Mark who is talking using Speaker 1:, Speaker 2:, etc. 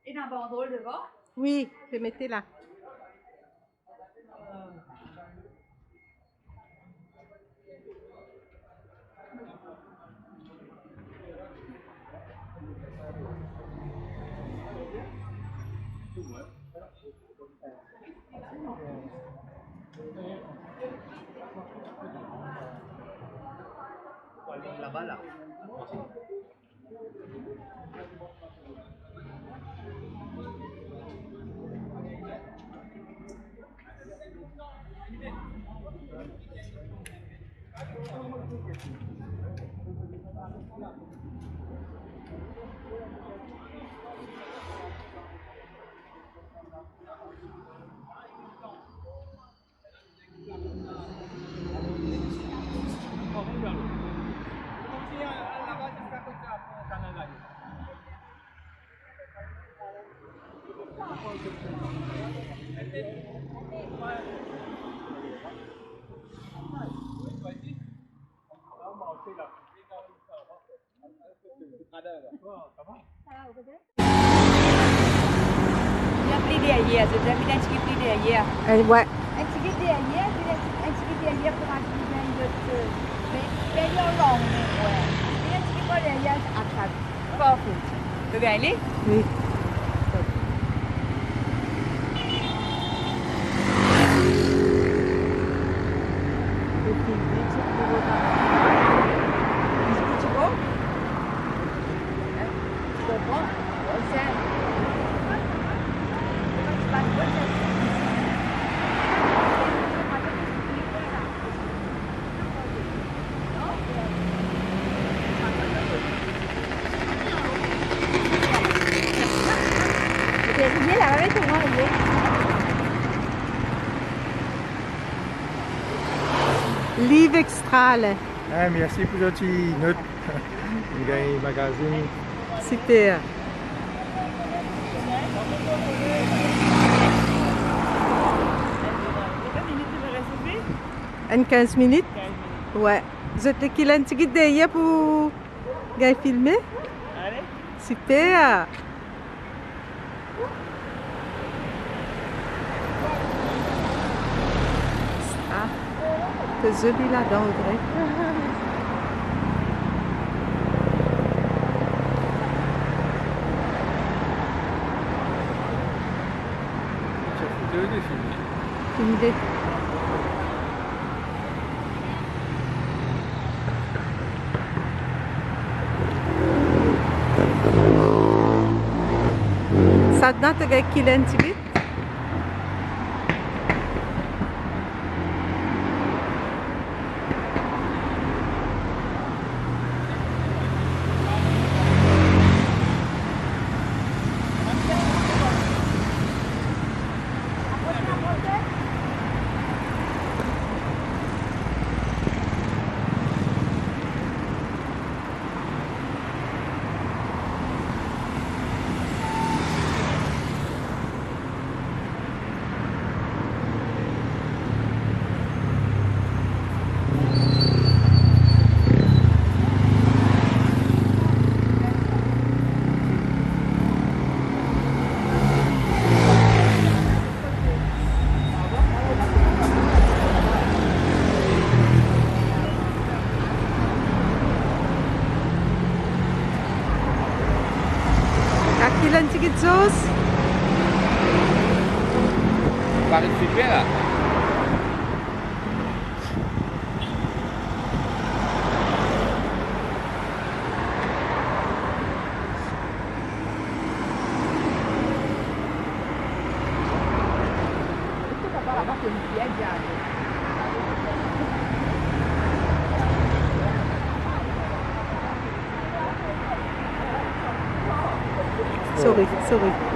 Speaker 1: Et un banderole devant?
Speaker 2: Oui, je mettez là.
Speaker 3: Là-bas, là.
Speaker 1: Dia beli dia ya, sudah bilang cikgu beli dia ya.
Speaker 2: Ouais.
Speaker 1: Cikgu dia ya, cikgu dia ya pour acheter bien d'autres. Mais il y a long mais ouais. Dia cikgu dia ya akan. Pas fou. Tu veux aller?
Speaker 2: Oui. Livre extra là.
Speaker 4: Ah, merci pour votre note. Vous gagnez le magazine.
Speaker 2: Super. En 15 minutes? Ouais. Vous êtes qui l'un de derrière pour filmer?
Speaker 3: Allez.
Speaker 2: Super. Ah, c'est joli là-dedans, Audrey. Filmé. Sadna tu gay kilen tigit? Kilan tigit sauce?
Speaker 3: Paris super là.
Speaker 2: Sorry.